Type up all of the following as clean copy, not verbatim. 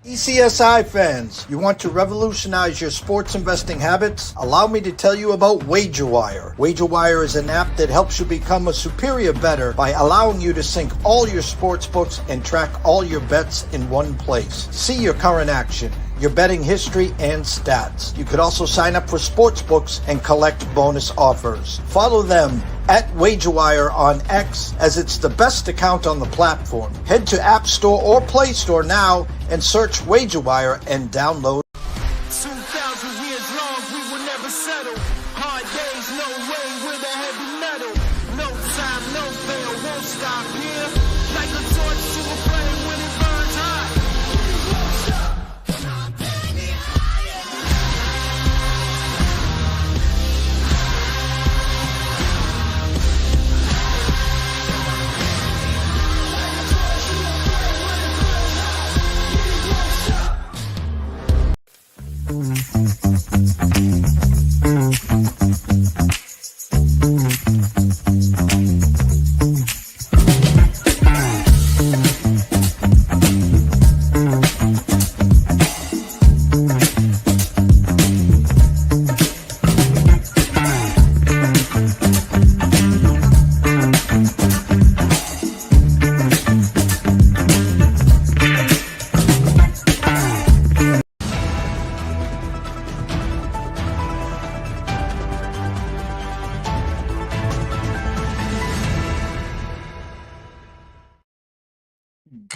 ECSI fans, you want to revolutionize your sports investing habits? Allow me to tell you about WagerWire. WagerWire is an app that helps you become a superior bettor by allowing you to sync all your sports books and track all your bets in one place. See your current action, your betting history, and stats. You could also sign up for sports books and collect bonus offers. Follow them at WagerWire on X, as it's the best account on the platform. Head to App Store or Play Store now and search WagerWire and download. 2,000 years long, we will never settle. Hard days, no way, with a heavy metal. No time, no fail, won't stop here. Like a torch to a flame when it burns hot.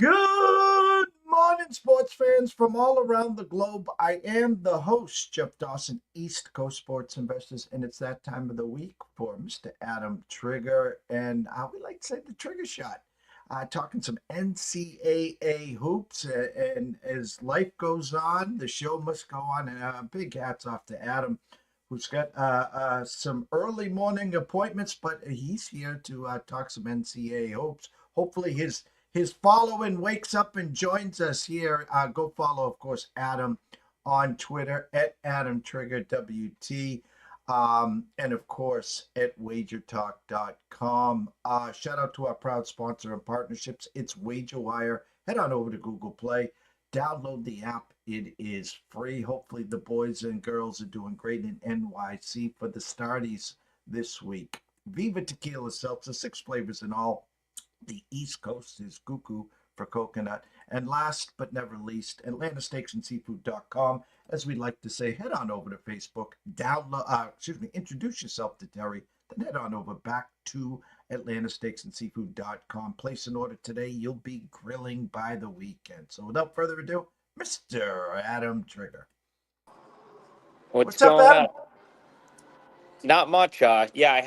Good morning, sports fans from all around the globe. I am the host, Jeff Dawson, East Coast Sports Investors, and it's that time of the week for Mr. Adam Trigger, and we like to say the Trigger Shot. Talking some NCAA hoops, and as life goes on, the show must go on, and big hats off to Adam, who's got some early morning appointments, but he's here to talk some NCAA hoops. Hopefully his following wakes up and joins us here. Go follow, of course, Adam on Twitter at AdamTriggerWT, and of course at wagertalk.com. Shout out to our proud sponsor and partnerships. It's WagerWire. Head on over to Google Play. Download the app. It is free. Hopefully the boys and girls are doing great in NYC for the Starties this week. Viva Tequila Seltzer, 6 flavors in all. The East Coast is cuckoo for coconut. And last but never least, AtlantaSteaksAndSeafood.com. As we like to say, head on over to Facebook, introduce yourself to Terry, then head on over back to AtlantaSteaksAndSeafood.com. Place an order today. You'll be grilling by the weekend. So without further ado, Mr. Adam Trigger. What's up, going Adam? on? Not much. Yeah, I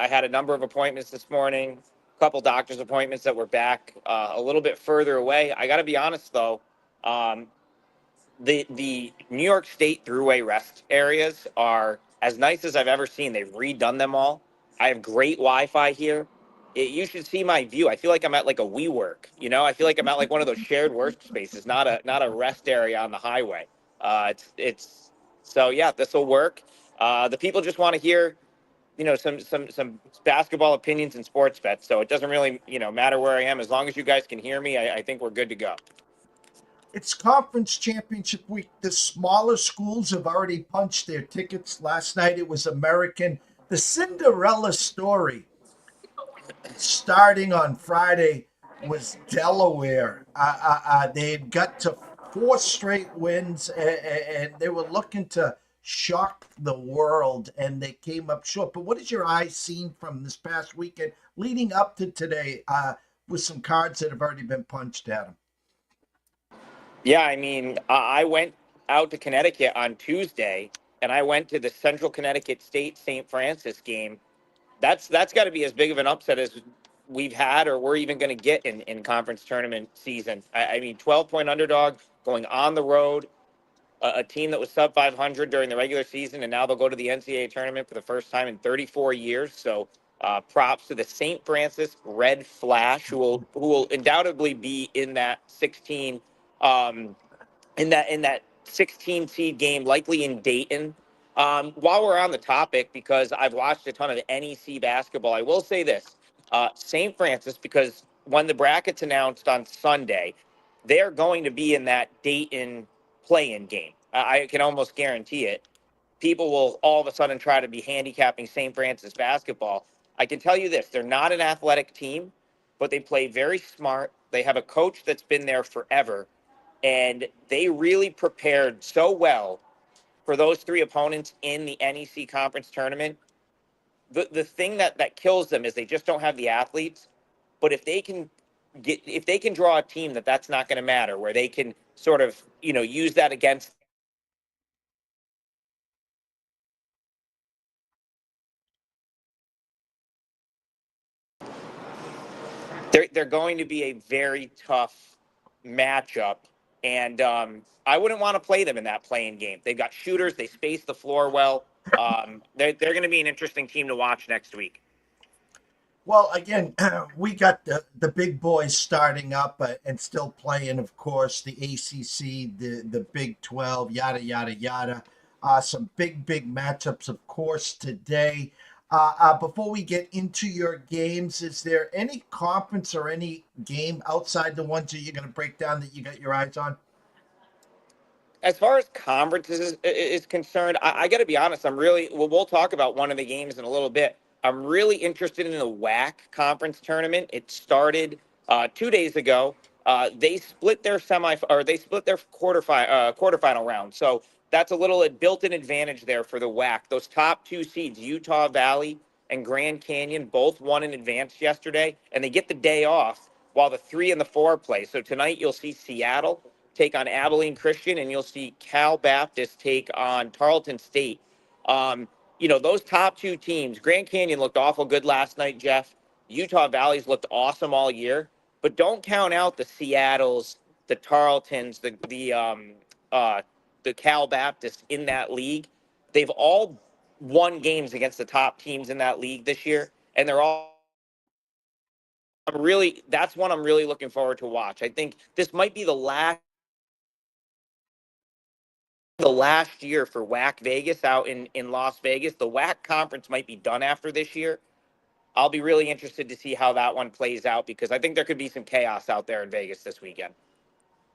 had a number of appointments this morning. A couple doctor's appointments that were back a little bit further away. I got to be honest though, the New York State thruway rest areas are as nice as I've ever seen. They've redone them all. I have great Wi-Fi here. You should see my view. I feel like I'm at like a WeWork. You know, I feel like I'm at like one of those shared workspaces, not a rest area on the highway. It's so yeah, this will work. The people just want to hear, some basketball opinions and sports bets. So it doesn't really, matter where I am. As long as you guys can hear me, I think we're good to go. It's conference championship week. The smaller schools have already punched their tickets. Last night it was American. The Cinderella story starting on Friday was Delaware. They had got to 4 straight wins, and they were looking to shock the world, and they came up short. But what has your eye seen from this past weekend leading up to today with some cards that have already been punched at them? Yeah, I mean, I went out to Connecticut on Tuesday, and I went to the Central Connecticut State St. Francis game. That's got to be as big of an upset as we've had or we're even going to get in conference tournament season. I mean, 12-point underdog going on the road, a team that was sub 500 during the regular season, and now they'll go to the NCAA tournament for the first time in 34 years. So props to the St. Francis Red Flash, who will undoubtedly be in that 16 in that 16 seed game, likely in Dayton. While we're on the topic, because I've watched a ton of NEC basketball, I will say this: St. Francis, because when the brackets announced on Sunday, they're going to be in that Dayton play-in game. I can almost guarantee it. People will all of a sudden try to be handicapping St. Francis basketball. I can tell you this, they're not an athletic team, but they play very smart. They have a coach that's been there forever, and they really prepared so well for those three opponents in the NEC conference tournament. The thing that kills them is they just don't have the athletes. But if they can draw a team that's not going to matter, where they can sort of use that against, they're going to be a very tough matchup. And I wouldn't want to play them in that playing game. They've got shooters. They space the floor well. They're going to be an interesting team to watch next week. Well, again, we got the big boys starting up and still playing, of course, the ACC, the Big 12, yada, yada, yada. Some big matchups, of course, today. Before we get into your games, is there any conference or any game outside the ones that you're going to break down that you got your eyes on? As far as conferences is concerned, I got to be honest. We'll talk about one of the games in a little bit. I'm really interested in the WAC conference tournament. It started 2 days ago. They split their quarterfinal round. So that's a little built-in advantage there for the WAC. Those top two seeds, Utah Valley and Grand Canyon, both won in advance yesterday, and they get the day off while the 3 and the 4 play. So tonight you'll see Seattle take on Abilene Christian, and you'll see Cal Baptist take on Tarleton State. Those top two teams, Grand Canyon looked awful good last night, Jeff. Utah Valley's looked awesome all year, but don't count out the Seattles, the Tarletons, the Cal Baptist in that league. They've all won games against the top teams in that league this year, and they're all. That's one I'm really looking forward to watch. I think this might be the last year for WAC Vegas out in Las Vegas. The WAC conference might be done after this year. I'll be really interested to see how that one plays out, because I think there could be some chaos out there in Vegas this weekend.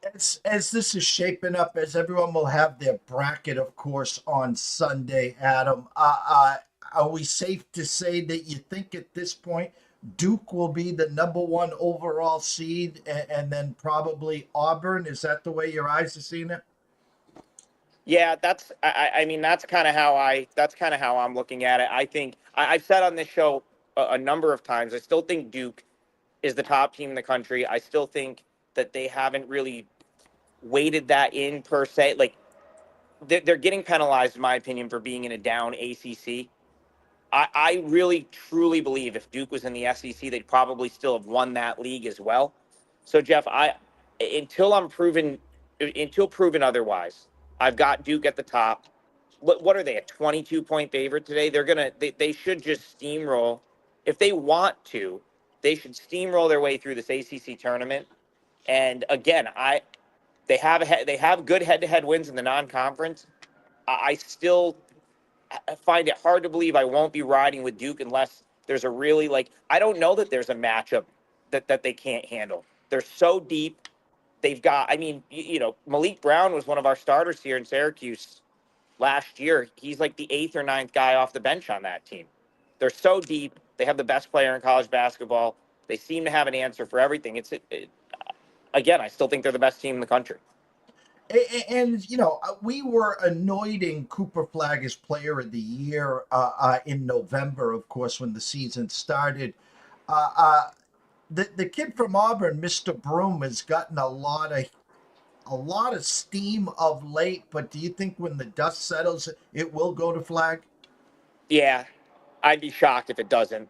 As this is shaping up, as everyone will have their bracket, of course, on Sunday, Adam, are we safe to say that you think at this point Duke will be the #1 overall seed, and then probably Auburn? Is that the way your eyes are seeing it? Yeah, I mean, that's kind of how I'm looking at it. I think I've said on this show a number of times, I still think Duke is the top team in the country. I still think that they haven't really weighted that in per se. Like, they're getting penalized, in my opinion, for being in a down ACC. I really truly believe if Duke was in the SEC, they'd probably still have won that league as well. So, Jeff, until proven otherwise, I've got Duke at the top. What are they, a 22-point favorite today? They should just steamroll. If they want to, they should steamroll their way through this ACC tournament. And again, they have good head-to-head wins in the non-conference. I still find it hard to believe I won't be riding with Duke unless there's a really, I don't know that there's a matchup that they can't handle. They're so deep. They've got, I mean, Malik Brown was one of our starters here in Syracuse last year. He's like the 8th or 9th guy off the bench on that team. They're so deep. They have the best player in college basketball. They seem to have an answer for everything. Again, I still think they're the best team in the country. And we were anointing Cooper Flagg as Player of the Year in November, of course, when the season started. The kid from Auburn, Mr. Broom, has gotten a lot of steam of late. But do you think when the dust settles, it will go to Flagg? Yeah, I'd be shocked if it doesn't.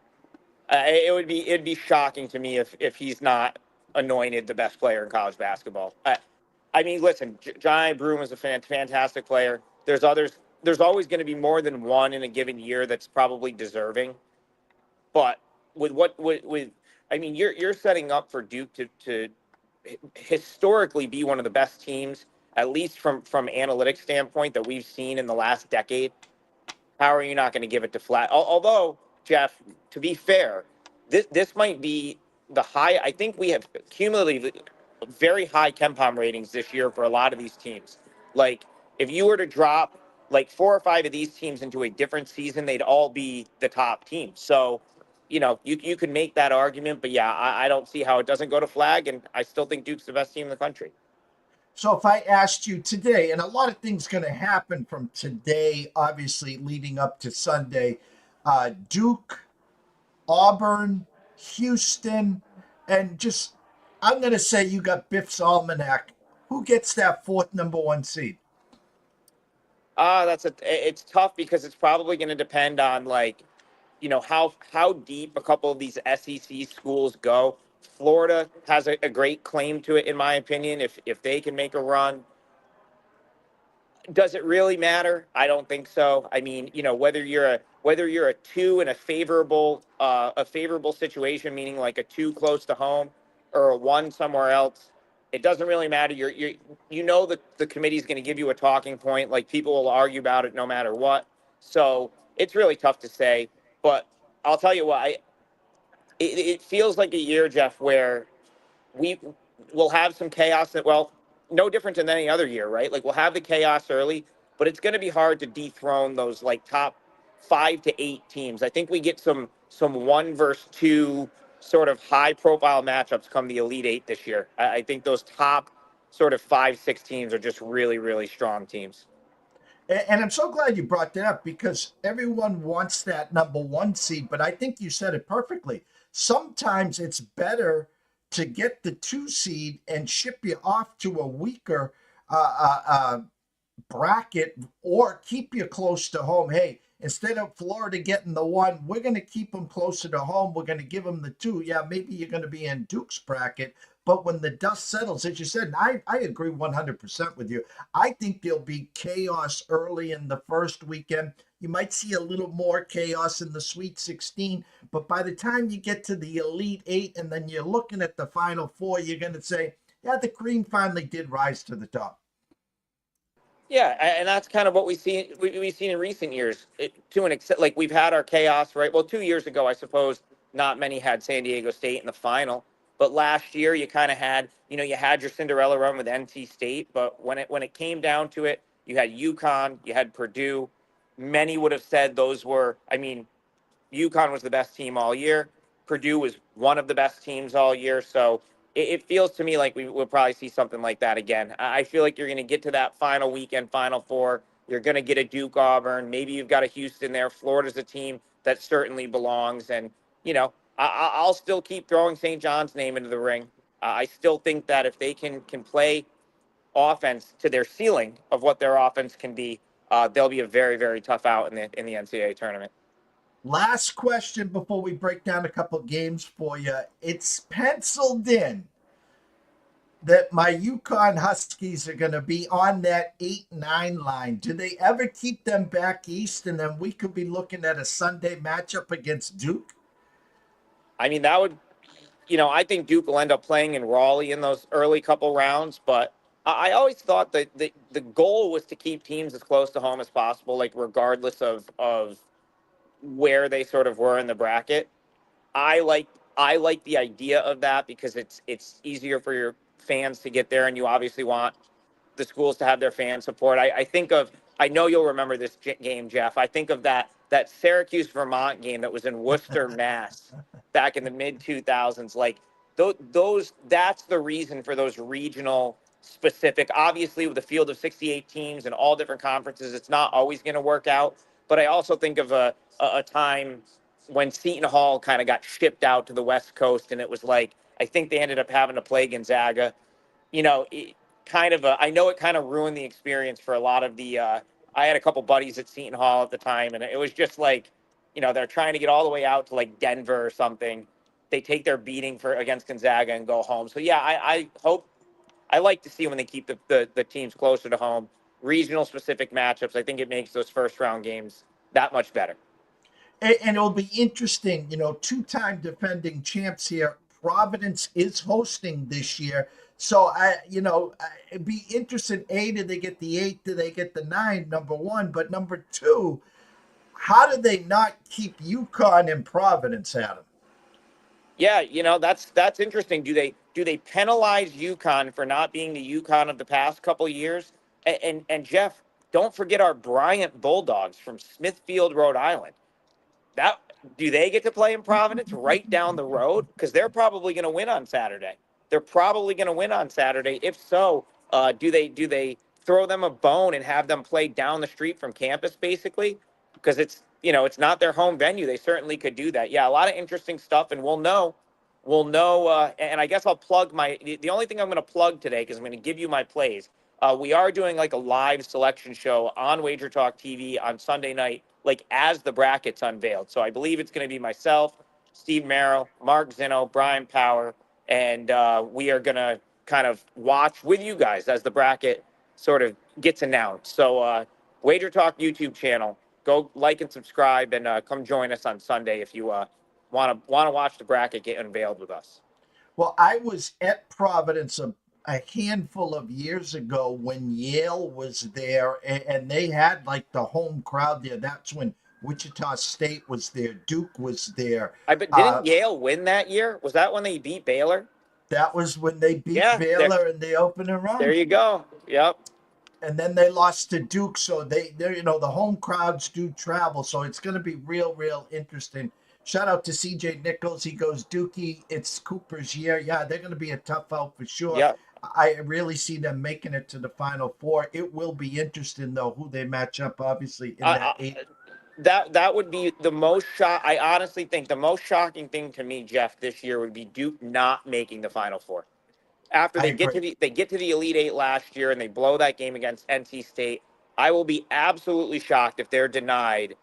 It'd be shocking to me if he's not anointed the best player in college basketball. I mean, listen, Johnny Broom is a fantastic player. There's others. There's always going to be more than one in a given year that's probably deserving. But I mean, you're setting up for Duke to historically be one of the best teams, at least from analytics standpoint, that we've seen in the last decade. How are you not going to give it to Flat? Although, Jeff, to be fair, this might be the high. I think we have cumulatively very high KenPom ratings this year for a lot of these teams. Like, if you were to drop like 4 or 5 of these teams into a different season, they'd all be the top teams. So, you could make that argument, but yeah, I don't see how it doesn't go to flag, and I still think Duke's the best team in the country. So if I asked you today, and a lot of things going to happen from today, obviously leading up to Sunday, Duke, Auburn, Houston, and just I'm going to say you got Biff's almanac. Who gets that fourth number one seed? It's tough because it's probably going to depend on like, how deep a couple of these SEC schools go. Florida has a great claim to it, in my opinion. If they can make a run, does it really matter? I don't think so. I mean, whether you're a two in a favorable situation, meaning like a two close to home, or a one somewhere else, it doesn't really matter. The committee's going to give you a talking point. Like, people will argue about it no matter what. So it's really tough to say. But I'll tell you what, it feels like a year, Jeff, where we will have some chaos that, well, no different than any other year, right? Like, we'll have the chaos early, but it's going to be hard to dethrone those like top 5 to 8 teams. I think we get some one versus two sort of high profile matchups come the Elite Eight this year. I think those top sort of 5, 6 teams are just really, really strong teams. And I'm so glad you brought that up because everyone wants that number one seed, but I think you said it perfectly. Sometimes it's better to get the 2 seed and ship you off to a weaker bracket or keep you close to home. Hey, instead of Florida getting the 1, we're going to keep them closer to home. We're going to give them the 2. Yeah, maybe you're going to be in Duke's bracket. But when the dust settles, as you said, and I agree 100% with you, I think there'll be chaos early in the first weekend. You might see a little more chaos in the Sweet 16, but by the time you get to the Elite Eight and then you're looking at the Final Four, you're going to say, yeah, the cream finally did rise to the top. Yeah, and that's kind of what we've seen in recent years, to an extent. Like, we've had our chaos, right? Well, 2 years ago, I suppose not many had San Diego State in the final, but last year you kind of had, you had your Cinderella run with NC State, but when it came down to it, you had UConn, you had Purdue. Many would have said those were, I mean, UConn was the best team all year. Purdue was one of the best teams all year. So it feels to me like we will probably see something like that again. I feel like you're going to get to that final weekend, Final Four. You're going to get a Duke Auburn. Maybe you've got a Houston there. Florida's a team that certainly belongs. And, I'll still keep throwing St. John's name into the ring. I still think that if they can play offense to their ceiling of what their offense can be, they'll be a very, very tough out in the NCAA tournament. Last question before we break down a couple games for you. It's penciled in that my UConn Huskies are going to be on that 8-9 line. Do they ever keep them back east, and then we could be looking at a Sunday matchup against Duke? I mean, that would, I think Duke will end up playing in Raleigh in those early couple rounds, but I always thought that the goal was to keep teams as close to home as possible, like regardless of where they sort of were in the bracket. I like the idea of that because it's easier for your fans to get there, and you obviously want the schools to have their fan support. I know you'll remember this game, Jeff. I think of that Syracuse Vermont game that was in Worcester, Mass, back in the mid 2000s. Like, that's the reason for those regional specific. Obviously, with a field of 68 teams and all different conferences, it's not always going to work out. But I also think of a time when Seton Hall kind of got shipped out to the West Coast, and it was like, I think they ended up having to play Gonzaga. I know it kind of ruined the experience for a lot of the. I had a couple buddies at Seton Hall at the time, and it was just like, they're trying to get all the way out to like Denver or something. They take their beating against Gonzaga and go home. So yeah, I like to see when they keep the teams closer to home, regional specific matchups. I think it makes those first round games that much better. And it'll be interesting, 2-time defending champs here. Providence is hosting this year. So, it'd be interesting. A, do they get the 8? Do they get the 9? Number one. But number two, how do they not keep UConn in Providence, Adam? Yeah, that's interesting. Do they penalize UConn for not being the UConn of the past couple of years? And Jeff, don't forget our Bryant Bulldogs from Smithfield, Rhode Island. That Do they get to play in Providence right down the road? Because they're probably going to win on Saturday. They're probably going to win on Saturday. If so, do they throw them a bone and have them play down the street from campus, basically? Because it's not their home venue. They certainly could do that. Yeah, a lot of interesting stuff, and we'll know. We'll know. And I guess I'll plug the only thing I'm going to plug today, because I'm going to give you my plays. We are doing like a live selection show on Wager Talk TV on Sunday night, like as the brackets unveiled. So I believe it's going to be myself, Steve Merrill, Mark Zinno, Brian Power, and we are going to kind of watch with you guys as the bracket sort of gets announced. So Wager Talk YouTube channel, go like and subscribe, and come join us on Sunday if you want to watch the bracket get unveiled with us. Well, I was at Providence a handful of years ago when Yale was there, and they had like the home crowd there. That's when Wichita State was there, Duke was there. But didn't Yale win that year? Was that when they beat Baylor? That was when they beat Yeah, Baylor in the opening round. There you go. Yep. And then they lost to Duke, so they're the home crowds do travel, so it's going to be real interesting. Shout out to CJ Nichols. He goes, Dookie, it's Cooper's year. Yeah, they're going to be a tough out for sure. Yep. I really see them making it to the Final Four. It will be interesting, though, who they match up, obviously, in that eight. That would be the most I honestly think the most shocking thing to me, Jeff, this year would be Duke not making the Final Four. After they get to the Elite Eight last year and they blow that game against NC State, I will be absolutely shocked if they're denied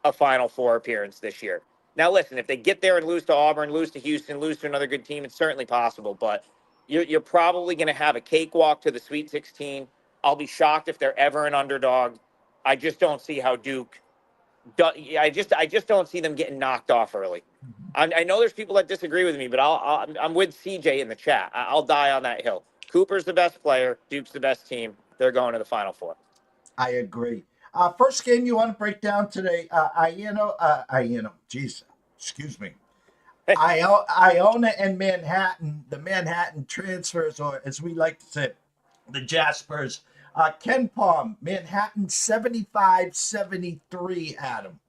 a Final Four appearance this year. Now, listen, if they get there and lose to Auburn, lose to Houston, lose to another good team, it's certainly possible. But you're probably going to have a cakewalk to the Sweet 16. I'll be shocked if they're ever an underdog. I just don't see how Duke. I just don't see them getting knocked off early. I know there's people that disagree with me, but I'm with CJ in the chat. I'll die on that hill. Cooper's the best player. Duke's the best team. They're going to the Final Four. I agree. First game you want to break down today, excuse me. Iona and Manhattan, the Manhattan transfers, or as we like to say, the Jaspers. Ken Palm, Manhattan 75-73, Adam.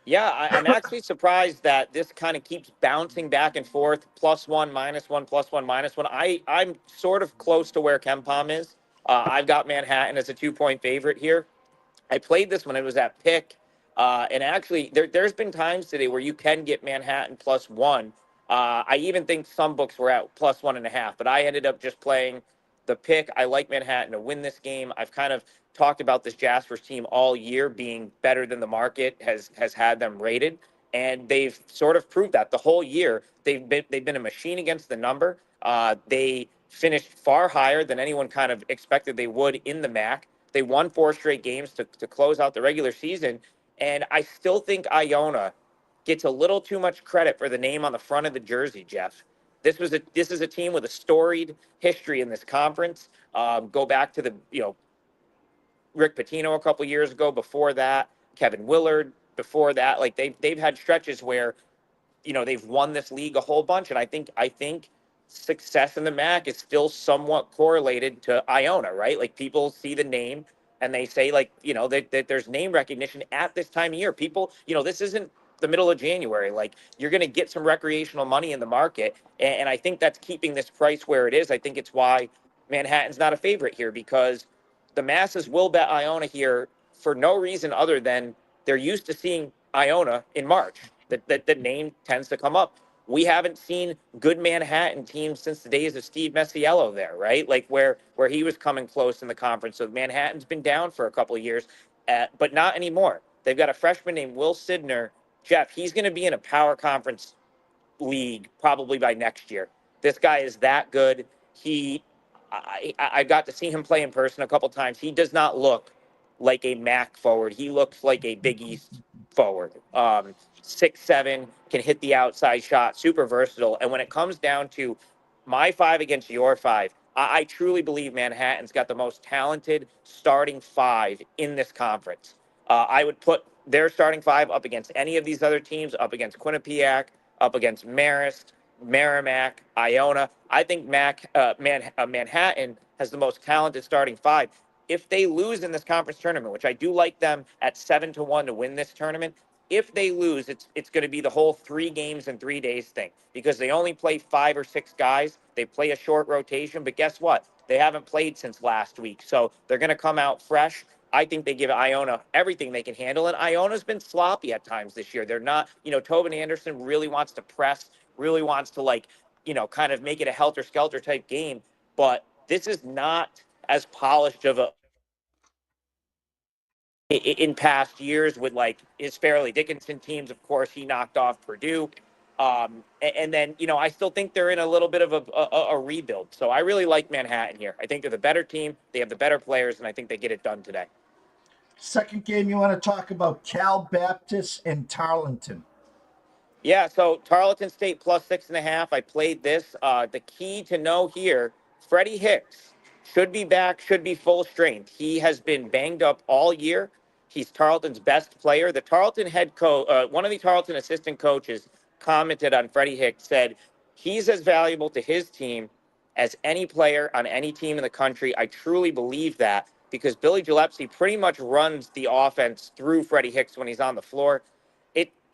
Yeah, I'm actually surprised that this kind of keeps bouncing back and forth, +1, -1, +1, -1. I'm sort of close to where Ken Palm is. I've got Manhattan as a 2-point favorite here. I played this when it was at pick. And actually, there's been times today where you can get Manhattan +1. I even think some books were at +1.5, but I ended up just playing the pick. I like Manhattan to win this game. I've kind of talked about this Jaspers team all year being better than the market has had them rated, and they've sort of proved that the whole year. They've been a machine against the number. They finished far higher than anyone kind of expected they would in the MAC. They won 4 straight games to close out the regular season. And I still think Iona gets a little too much credit for the name on the front of the jersey, Jeff. This is a team with a storied history in this conference. Go back to the Rick Pitino a couple years ago. Before that, Kevin Willard. Before that, like they've had stretches where they've won this league a whole bunch. And I think success in the MAC is still somewhat correlated to Iona, right? Like people see the name and they say that there's name recognition at this time of year. People, this isn't the middle of January. Like you're going to get some recreational money in the market. And I think that's keeping this price where it is. I think it's why Manhattan's not a favorite here, because the masses will bet Iona here for no reason other than they're used to seeing Iona in March. The name tends to come up. We haven't seen good Manhattan teams since the days of Steve Messiello there, right? Like where he was coming close in the conference. So Manhattan's been down for a couple of years, but not anymore. They've got a freshman named Will Sidner. Jeff, he's going to be in a power conference league probably by next year. This guy is that good. I got to see him play in person a couple times. He does not look like a MAC forward. He looks like a Big East forward. 6'7", can hit the outside shot, super versatile. And when it comes down to my 5 against your 5, I truly believe Manhattan's got the most talented starting 5 in this conference. I would put their starting 5 up against any of these other teams, up against Quinnipiac, up against Marist, Merrimack, Iona. I think Manhattan has the most talented starting five. If they lose in this conference tournament, which I do like them at 7-1 to win this tournament, if they lose, it's going to be the whole 3 games in 3 days thing because they only play 5 or 6 guys. They play a short rotation, but guess what? They haven't played since last week, so they're going to come out fresh. I think they give Iona everything they can handle, and Iona's been sloppy at times this year. They're not, Tobin Anderson really wants to press, really wants to kind of make it a helter skelter type game, but this is not as polished of a in past years with like his Fairleigh Dickinson teams. Of course, he knocked off Purdue. And then, I still think they're in a little bit of a rebuild. So I really like Manhattan here. I think they're the better team. They have the better players, and I think they get it done today. Second game you want to talk about, Cal Baptist and Tarleton. Yeah, so Tarleton State plus 6.5. I played this. The key to know here, Freddie Hicks should be back, should be full strength. He has been banged up all year. He's Tarleton's best player. The Tarleton head coach, one of the Tarleton assistant coaches commented on Freddie Hicks, said he's as valuable to his team as any player on any team in the country. I truly believe that because Billy Gillespie pretty much runs the offense through Freddie Hicks when he's on the floor.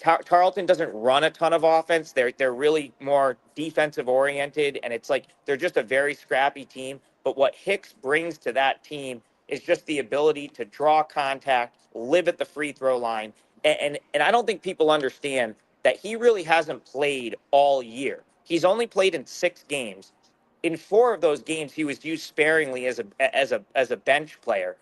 Tarleton doesn't run a ton of offense. They're really more defensive oriented, and it's like they're just a very scrappy team. But what Hicks brings to that team is just the ability to draw contact, live at the free throw line, and I don't think people understand that he really hasn't played all year. He's only played in 6 games. In 4 of those games, he was used sparingly as a bench player.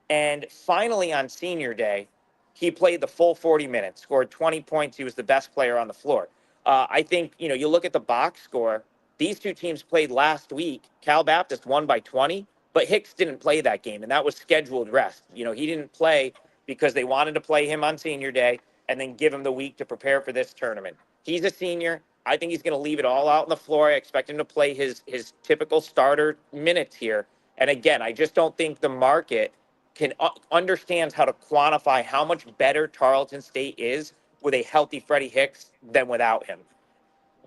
And finally, on senior day, he played the full 40 minutes, scored 20 points. He was the best player on the floor. I think, you look at the box score, these two teams played last week. Cal Baptist won by 20, but Hicks didn't play that game, and that was scheduled rest. He didn't play because they wanted to play him on senior day and then give him the week to prepare for this tournament. He's a senior. I think he's going to leave it all out on the floor. I expect him to play his typical starter minutes here. And again, I just don't think the market understands how to quantify how much better Tarleton State is with a healthy Freddie Hicks than without him.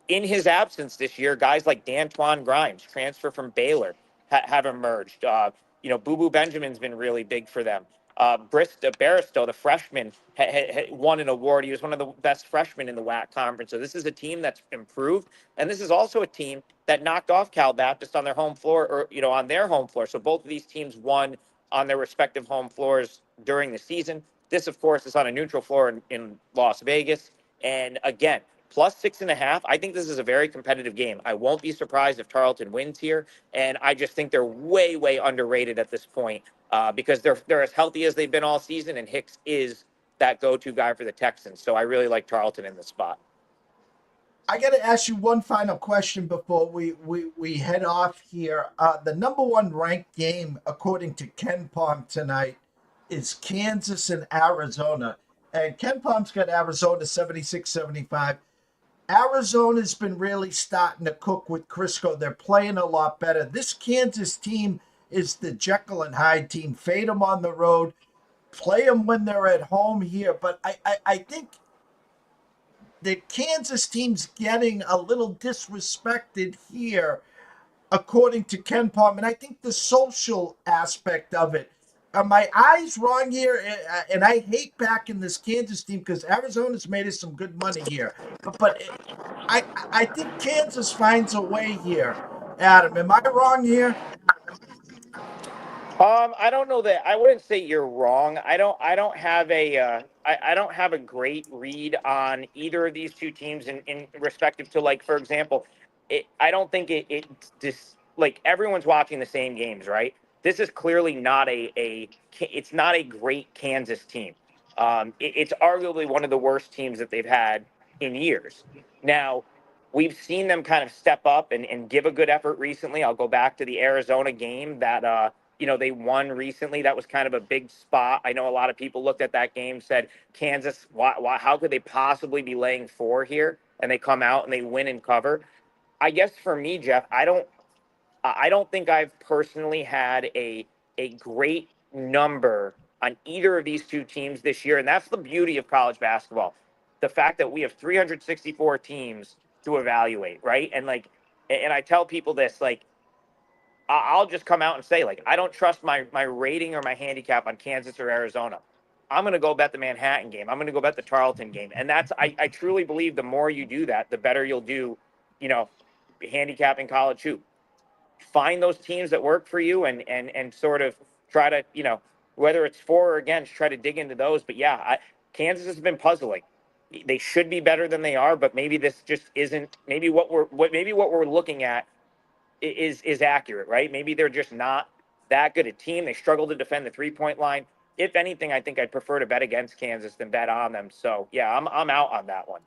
In his absence this year, guys like D'Antoine Grimes, transfer from Baylor, have emerged. Boo Boo Benjamin's been really big for them. Baristow, the freshman, won an award. He was one of the best freshmen in the WAC conference. So this is a team that's improved, and this is also a team that knocked off Cal Baptist on their home floor, or on their home floor. So both of these teams won on their respective home floors during the season. This, of course, is on a neutral floor in Las Vegas. And again, plus 6.5. I think this is a very competitive game. I won't be surprised if Tarleton wins here. And I just think they're way, way underrated at this point because they're as healthy as they've been all season. And Hicks is that go-to guy for the Texans. So I really like Tarleton in this spot. I got to ask you one final question before we head off here. The number 1 ranked game, according to Ken Palm tonight, is Kansas and Arizona. And Ken Palm's got Arizona 76-75. Arizona's been really starting to cook with Crisco. They're playing a lot better. This Kansas team is the Jekyll and Hyde team. Fade them on the road, play them when they're at home here. But I think the Kansas team's getting a little disrespected here, according to Ken Palm. And I think the social aspect of it. Are my eyes wrong here? And I hate backing this Kansas team because Arizona's made us some good money here. But I think Kansas finds a way here. Adam, am I wrong here? I don't know that I wouldn't say you're wrong. I don't have I don't have a great read on either of these two teams in respective to, like, for example, I don't think it's just like everyone's watching the same games, right? This is clearly not it's not a great Kansas team. It's arguably one of the worst teams that they've had in years. Now, we've seen them kind of step up and give a good effort recently. I'll go back to the Arizona game that they won recently. That was kind of a big spot. I know a lot of people looked at that game, said, Kansas, how could they possibly be laying 4 here? And they come out and they win and cover. I guess for me, Jeff, I don't think I've personally had a great number on either of these two teams this year. And that's the beauty of college basketball. the fact that we have 364 teams to evaluate, right? And like, and I tell people this, like, I'll just come out and say, like, I don't trust my rating or my handicap on Kansas or Arizona. I'm going to go bet the Manhattan game. I'm going to go bet the Tarleton game. And that's, I truly believe the more you do that, the better you'll do, you know, handicapping college hoop. Find those teams that work for you and sort of try to, you know, whether it's for or against, try to dig into those. But yeah, Kansas has been puzzling. They should be better than they are, but maybe this just isn't. Maybe what we're looking at is accurate, right? Maybe they're just not that good a team. They struggle to defend the 3-point line. If anything, I think I'd prefer to bet against Kansas than bet on them. So yeah, I'm out on that one.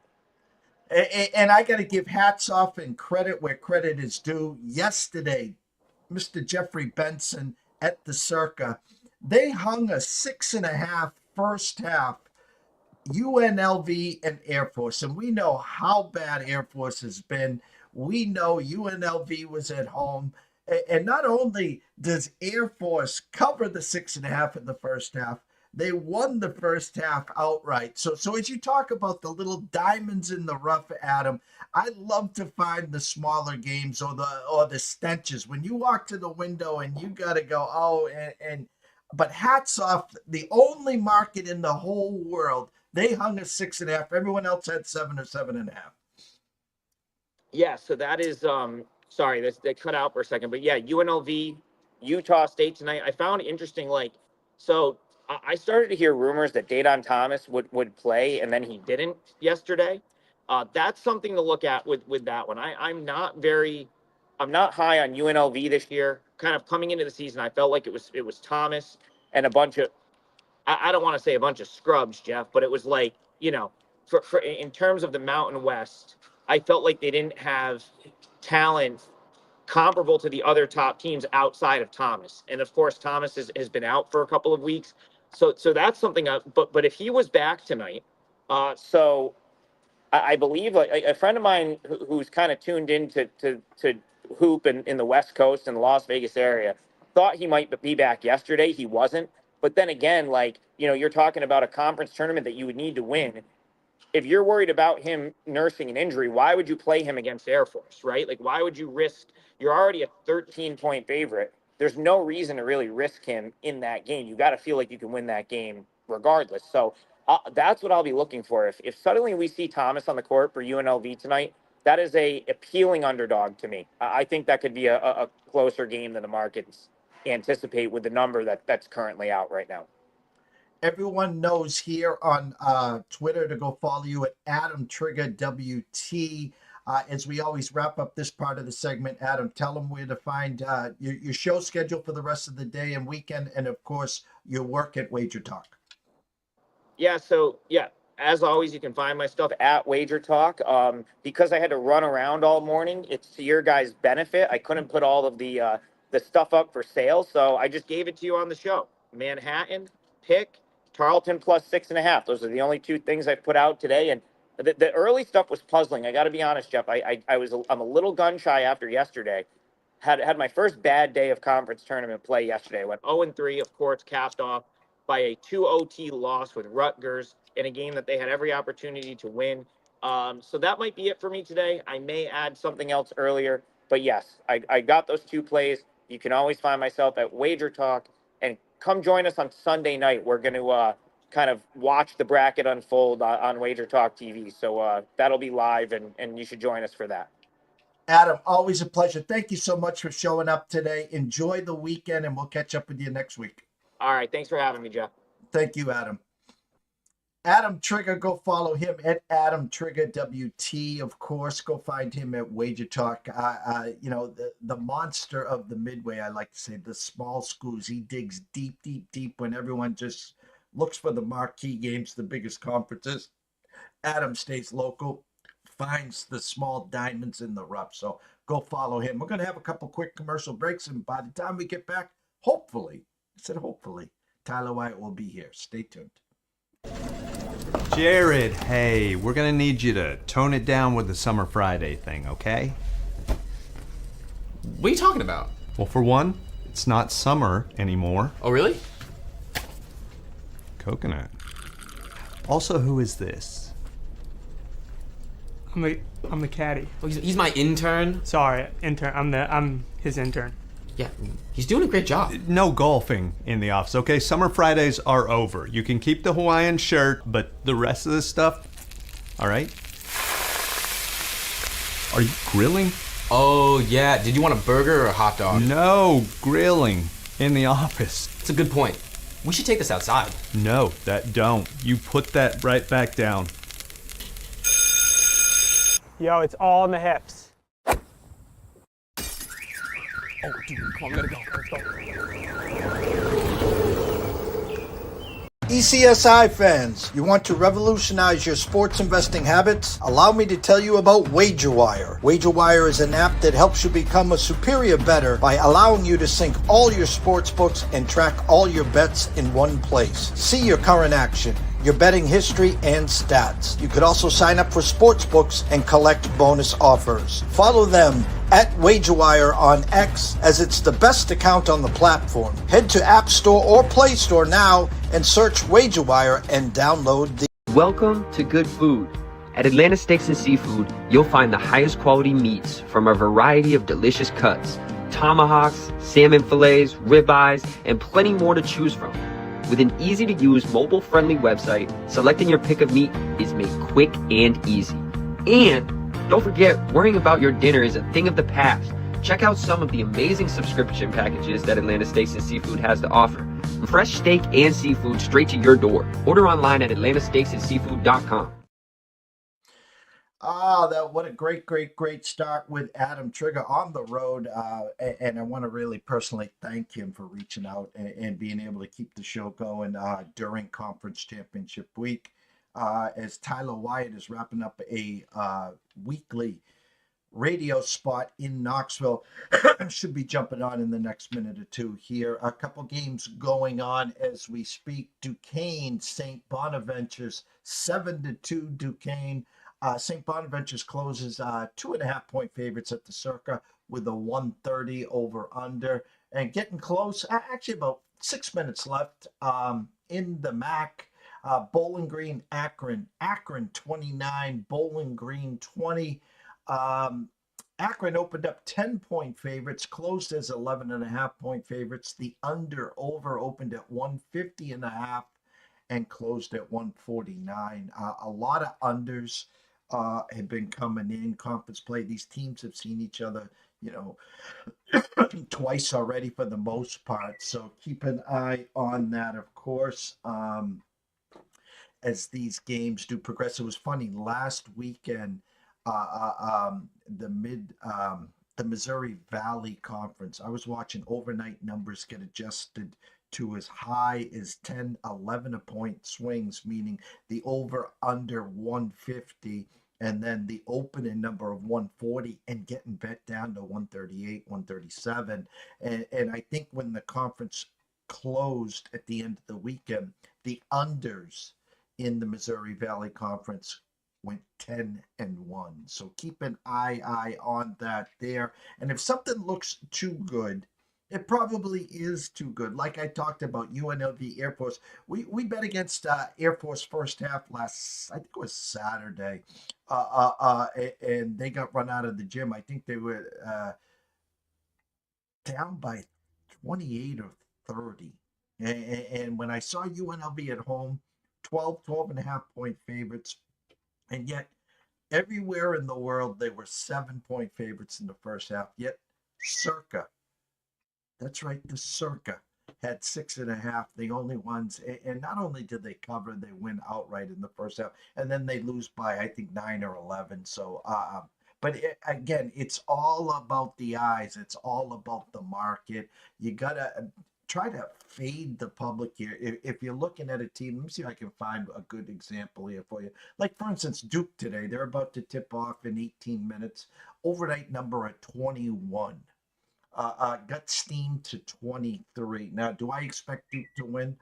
And I got to give hats off and credit where credit is due. Yesterday, Mr. Jeffrey Benson at the Circa, they hung a 6.5 first half UNLV and Air Force. And we know how bad Air Force has been. We know UNLV was at home. And not only does Air Force cover the 6.5 in the first half, they won the first half outright. So as you talk about the little diamonds in the rough, Adam, I love to find the smaller games or the stenches. When you walk to the window and you got to go, but hats off, the only market in the whole world, they hung a 6.5. Everyone else had 7 or 7.5. Yeah, so that is sorry, they cut out for a second, but yeah, UNLV, Utah State tonight. I found it interesting, like, so I started to hear rumors that Dedan Thomas would play and then he didn't yesterday. That's something to look at with that one. I'm not high on UNLV this year. Kind of coming into the season, I felt like it was Thomas and a bunch of, I don't want to say a bunch of scrubs, Jeff, but it was like, you know, for in terms of the Mountain West, I felt like they didn't have talent comparable to the other top teams outside of Thomas. And of course, Thomas has been out for a couple of weeks. So that's something, but if he was back tonight, so I believe a friend of mine who's kind of tuned in to hoop in the West Coast and the Las Vegas area thought he might be back yesterday. He wasn't. But then again, like, you know, you're talking about a conference tournament that you would need to win. If you're worried about him nursing an injury, why would you play him against Air Force, right? Like, why would you risk? You're already a 13-point favorite. There's no reason to really risk him in that game. You got to feel like you can win that game regardless. So that's what I'll be looking for. If suddenly we see Thomas on the court for UNLV tonight, that is a appealing underdog to me. I think that could be a closer game than the markets anticipate with the number that's currently out right now. Everyone knows here on Twitter to go follow you at Adam Trigger WT. As we always wrap up this part of the segment, Adam, tell them where to find your show schedule for the rest of the day and weekend, and of course your work at Wager Talk. Yeah, so yeah, as always, you can find my stuff at Wager Talk. Because I had to run around all morning, it's to your guys' benefit. I couldn't put all of the stuff up for sale, so I just gave it to you on the show. Manhattan, pick, Tarleton plus 6.5. Those are the only two things I put out today. And the early stuff was puzzling. I got to be honest, Jeff. I'm a little gun shy after yesterday. Had my first bad day of conference tournament play yesterday. I went 0-3, of course, capped off by a 2 OT loss with Rutgers in a game that they had every opportunity to win. So that might be it for me today. I may add something else earlier, but yes, I got those two plays. You can always find myself at Wager Talk, and come join us on Sunday night. We're going to kind of watch the bracket unfold on Wager Talk TV. So that'll be live, and you should join us for that. Adam, always a pleasure. Thank you so much for showing up today. Enjoy the weekend, and we'll catch up with you next week. All right. Thanks for having me, Jeff. Thank you, Adam. Adam Trigger, go follow him at Adam Trigger WT. Of course, go find him at Wager Talk. You know, the monster of the Midway, I like to say, the small schools. He digs deep, deep, deep when everyone just looks for the marquee games, the biggest conferences. Adam stays local, finds the small diamonds in the rough. So go follow him. We're going to have a couple quick commercial breaks, and by the time we get back, hopefully, I said hopefully, Tyler Wyatt will be here. Stay tuned. Jared, hey, we're gonna need you to tone it down with the Summer Friday thing, okay? What are you talking about? Well, for one, it's not summer anymore. Oh, really? Coconut. Also, who is this? I'm the caddy. Oh, he's my intern. Sorry, intern. I'm his intern. Yeah, he's doing a great job. No golfing in the office, okay? Summer Fridays are over. You can keep the Hawaiian shirt, but the rest of this stuff, all right? Are you grilling? Oh, yeah. Did you want a burger or a hot dog? No, grilling in the office. It's a good point. We should take this outside. No, that don't. You put that right back down. Yo, it's all in the hips. Oh, dude, come on, we gotta go. Let's go. ECSI fans, you want to revolutionize your sports investing habits? Allow me to tell you about WagerWire. WagerWire is an app that helps you become a superior bettor by allowing you to sync all your sports books and track all your bets in one place. See your current action, your betting history, and stats. You could also sign up for sports books and collect bonus offers. Follow them at WagerWire on X, as it's the best account on the platform. Head to App Store or Play Store now and search WagerWire and download the... Welcome to Good Food. At Atlanta Steaks and Seafood, you'll find the highest quality meats from a variety of delicious cuts. Tomahawks, salmon fillets, ribeyes, and plenty more to choose from. With an easy-to-use, mobile-friendly website, selecting your pick of meat is made quick and easy. And don't forget, worrying about your dinner is a thing of the past. Check out some of the amazing subscription packages that Atlanta Steaks and Seafood has to offer. From fresh steak and seafood straight to your door. Order online at atlantasteaksandseafood.com. What a great start with Adam Trigger on the road. And I want to really personally thank him for reaching out and being able to keep the show going during Conference Championship Week. As Tyler Wyatt is wrapping up a weekly radio spot in Knoxville. Should be jumping on in the next minute or two here. A couple games going on as we speak. Duquesne, St. Bonaventure's 7-2 Duquesne. St. Bonaventure's closes 2.5 point favorites at the Circa with a 130 over under, and getting close. Actually, about 6 minutes left in the MAC. Bowling Green, Akron 29, Bowling Green 20. Akron opened up 10-point favorites, closed as 11.5 point favorites. The over opened at 150.5 and closed at 149. A lot of unders have been coming in conference play. These teams have seen each other, twice already for the most part. So keep an eye on that, of course, as these games do progress. It was funny last weekend. The Missouri Valley Conference. I was watching overnight numbers get adjusted to as high as 10, 11 point swings, meaning the over under 150, and then the opening number of 140, and getting bet down to 138, 137. And I think when the conference closed at the end of the weekend, the unders in the Missouri Valley Conference went 10-1. So keep an eye on that there. And if something looks too good, it probably is too good. Like I talked about UNLV Air Force. We bet against Air Force first half I think it was Saturday. And they got run out of the gym. I think they were down by 28 or 30. And when I saw UNLV at home, 12.5 point favorites. And yet, everywhere in the world, they were 7-point favorites in the first half. Yet, Circa, that's right, the Circa had 6.5, the only ones. And not only did they cover, they win outright in the first half. And then they lose by, I think, 9 or 11. So, but again, it's all about the eyes. It's all about the market. You got to try to fade the public here. If you're looking at a team, let me see if I can find a good example here for you. Like, for instance, Duke today, they're about to tip off in 18 minutes. Overnight number at 21. Got steamed to 23. Now, do I expect Duke to win?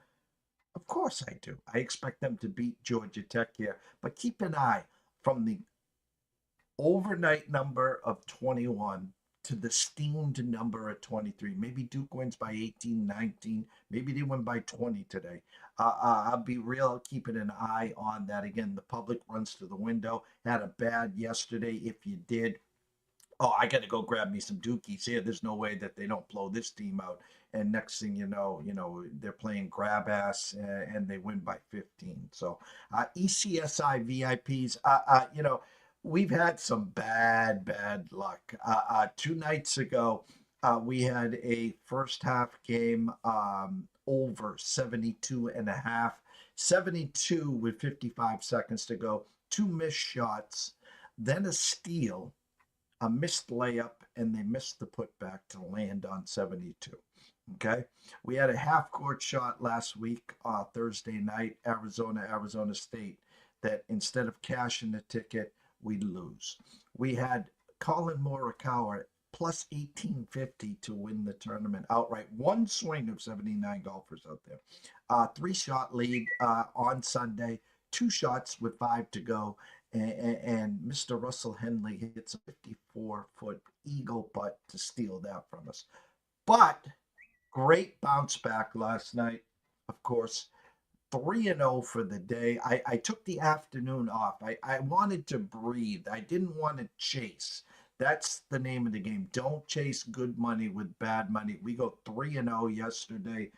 Of course I do. I expect them to beat Georgia Tech here. But keep an eye from the overnight number of 21 to the steamed number at 23. Maybe Duke wins by 18, 19. Maybe they win by 20 today. I'll be real, keeping an eye on that. Again, the public runs to the window. Had a bad yesterday. If you did, oh, I got to go grab me some Dookies here. There's no way that they don't blow this team out. And next thing you know, they're playing grab ass and they win by 15. So ECSI VIPs, we've had some bad luck. 2 nights ago, we had a first half game over 72.5, 72 with 55 seconds to go, 2 missed shots, then a steal, a missed layup, and they missed the putback to land on 72. Okay. We had a half court shot last week, Thursday night, Arizona State, that instead of cashing the ticket, we lose. We had Colin Morikawa plus 1850 to win the tournament outright. One swing of 79 golfers out there. 3-shot lead on Sunday, 2 shots with 5 to go. And Mr. Russell Henley hits a 54-foot eagle putt to steal that from us. But great bounce back last night, of course. 3-0 for the day. I took the afternoon off. I wanted to breathe. I didn't want to chase. That's the name of the game. Don't chase good money with bad money. We go 3-0 yesterday.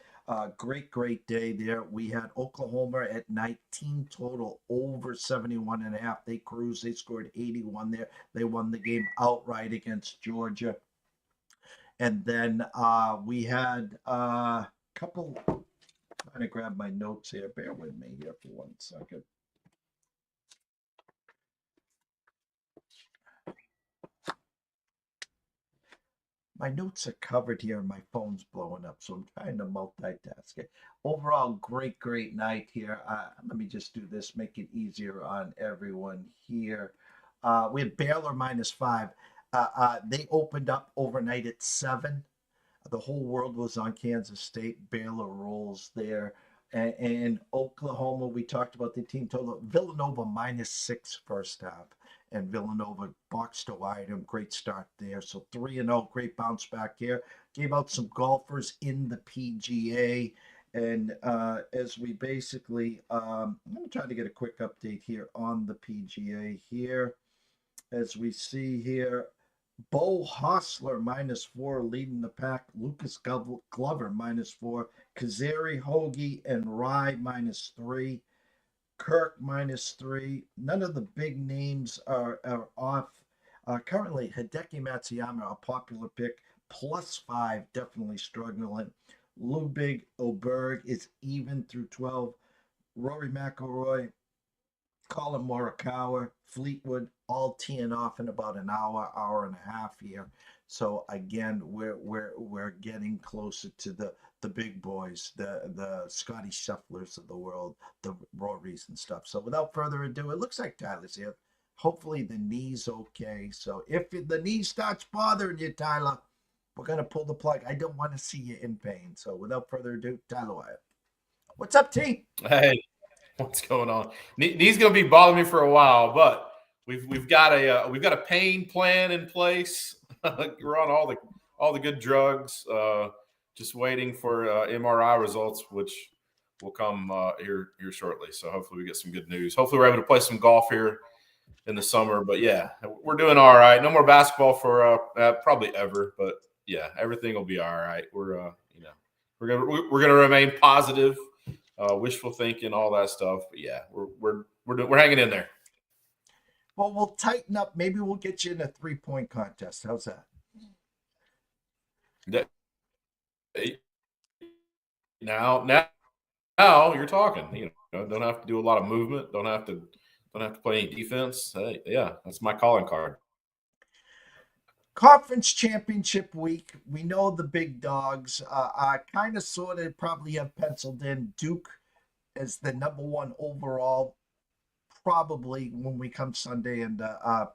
Great day there. We had Oklahoma at 19 total, over 71.5. They cruised. They scored 81 there. They won the game outright against Georgia. And then we had a couple. I'm trying to grab my notes here. Bear with me here for 1 second. My notes are covered here and my phone's blowing up, so I'm trying to multitask it. Overall, great night here. Let me just do this, make it easier on everyone here. We had Baylor -5. They opened up overnight at 7. The whole world was on Kansas State. Baylor rolls there. And Oklahoma, we talked about the team total. Villanova -6 first half. And Villanova boxed to wide. Great start there. So 3-0, great bounce back here. Gave out some golfers in the PGA. And as we basically, I'm going to try to get a quick update here on the PGA here. As we see here, Bo Hostler -4 leading the pack. Lucas Glover -4. Kazari, Hoagie, and Rye -3. Kirk -3. None of the big names are off. Currently, Hideki Matsuyama, a popular pick, +5, definitely struggling. Ludwig Oberg is even through 12. Rory McIlroy, Colin Morikawa, Fleetwood, all teeing off in about an hour and a half here. So again, we're getting closer to the big boys, the Scottie Schefflers of the world, the Rorys and stuff. So without further ado, it looks like Tyler's here. Hopefully the knee's okay. So if the knee starts bothering you, Tyler, we're gonna pull the plug. I don't want to see you in pain. So without further ado, Tyler Wyatt. What's up, T? Hey, what's going on? Knee's gonna be bothering me for a while, but we've got a pain plan in place. We're on all the good drugs. Just waiting for MRI results, which will come here shortly. So hopefully we get some good news. Hopefully we're able to play some golf here in the summer. But yeah, we're doing all right. No more basketball for probably ever, but yeah, everything will be all right. We're gonna remain positive, wishful thinking, all that stuff. But yeah, we're hanging in there. Well, we'll tighten up. Maybe we'll get you in a 3-point contest. How's that? Now you're talking. Don't have to do a lot of movement. Don't have to play any defense. Hey, yeah, that's my calling card. Conference championship week. We know the big dogs. I kind of sort of probably have penciled in Duke as the #1 overall. Probably when we come Sunday and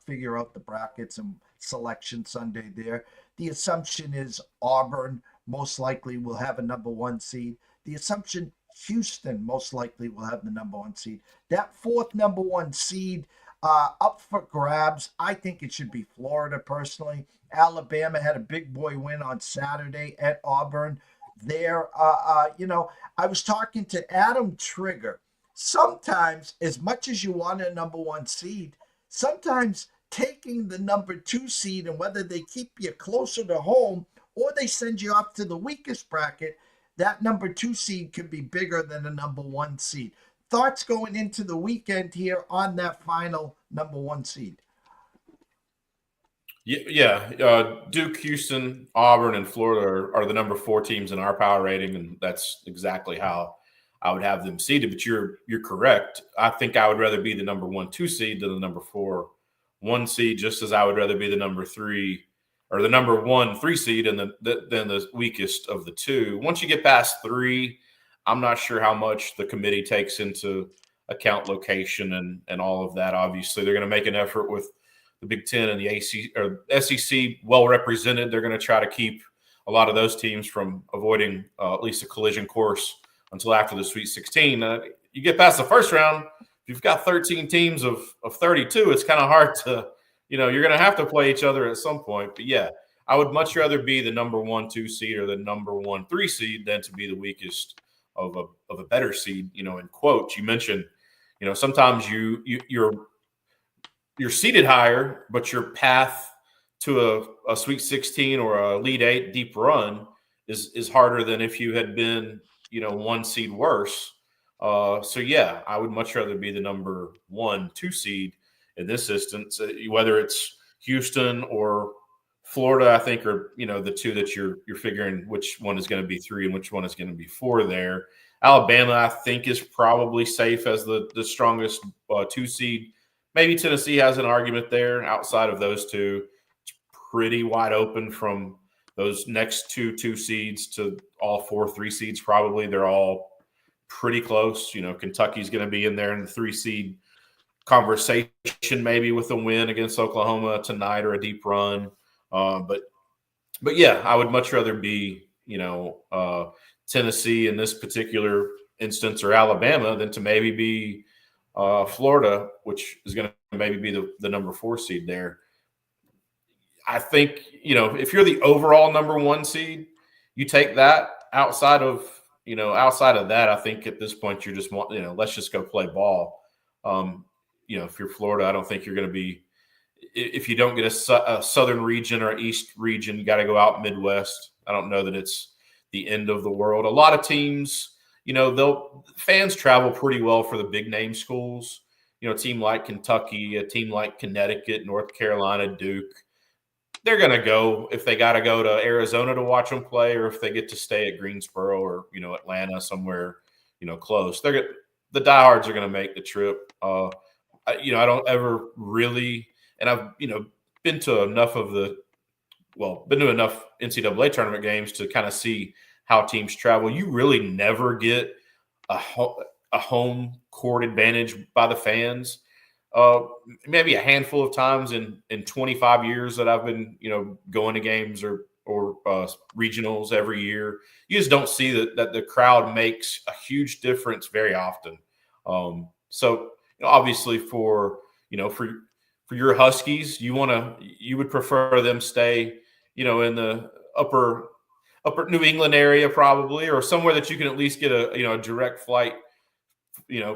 figure out the brackets and selection Sunday there. The assumption is Auburn most likely will have a #1 seed. The assumption Houston most likely will have the #1 seed. That 4th #1 seed, Up for grabs. I think it should be Florida personally. Alabama had a big boy win on Saturday at Auburn. I was talking to Adam Trigger. Sometimes, as much as you want a number one seed, sometimes taking the number two seed and whether they keep you closer to home or they send you off to the weakest bracket, that number two seed could be bigger than the number one seed. Thoughts going into the weekend here on that final number one seed? Yeah. Duke, Houston, Auburn, and Florida are the number 4 teams in our power rating, and that's exactly how I would have them seeded. But you're correct. I think I would rather be the number 1-2 seed than the number 4-1 seed, just as I would rather be the number 3 or the number 1-3 seed and than the weakest of the two. Once you get past 3, I'm not sure how much the committee takes into account location and all of that. Obviously, they're going to make an effort with the Big Ten and the AC or SEC well represented. They're going to try to keep a lot of those teams from avoiding at least a collision course until after the Sweet 16. You get past the first round, if you've got 13 teams of 32, it's kind of hard to, you're going to have to play each other at some point. But yeah, I would much rather be the number 1-2 seed or the number 1-3 seed than to be the weakest of a better seed. In quotes, you mentioned, sometimes you're seated higher, but your path to a Sweet 16 or a Elite 8 deep run is harder than if you had been, 1 seed worse. So yeah, I would much rather be the number 1-2 seed in this instance, whether it's Houston or Florida. I think are the two that you're figuring which one is going to be 3 and which one is going to be 4 there. Alabama, I think, is probably safe as the strongest 2 seed. Maybe Tennessee has an argument there. Outside of those two, it's pretty wide open from those next 2 seeds to all 4 3 seeds. Probably they're all pretty close. Kentucky's going to be in there in the 3 seed conversation, maybe with a win against Oklahoma tonight or a deep run. But yeah, I would much rather be Tennessee in this particular instance or Alabama than to maybe be Florida, which is going to maybe be the number 4 seed there. I think, if you're the overall number 1 seed, you take that. Outside of that, I think at this point you're just let's just go play ball. If you're Florida, I don't think you're going to be. If you don't get a southern region or east region, you got to go out Midwest. I don't know that it's the end of the world. A lot of teams, fans travel pretty well for the big name schools. A team like Kentucky, a team like Connecticut, North Carolina, Duke. They're going to go if they got to go to Arizona to watch them play, or if they get to stay at Greensboro or Atlanta somewhere close. The diehards are going to make the trip. I don't ever really, and I've been to enough NCAA tournament games to kind of see how teams travel. You really never get a home court advantage by the fans. Maybe a handful of times in 25 years that I've been, going to games or regionals every year. You just don't see that the crowd makes a huge difference very often. So obviously for your Huskies, you would prefer them stay, in the upper New England area probably, or somewhere that you can at least get a direct flight.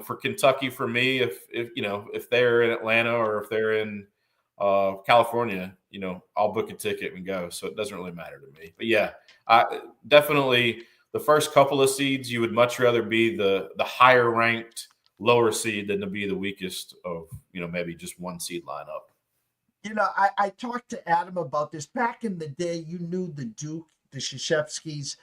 For Kentucky, for me, if they're in Atlanta or if they're in California, I'll book a ticket and go. So it doesn't really matter to me. But yeah, definitely the first couple of seeds, you would much rather be the higher ranked lower seed than to be the weakest of maybe just 1 seed lineup. I talked to Adam about this back in the day. You knew the Duke, the Krzyzewskis.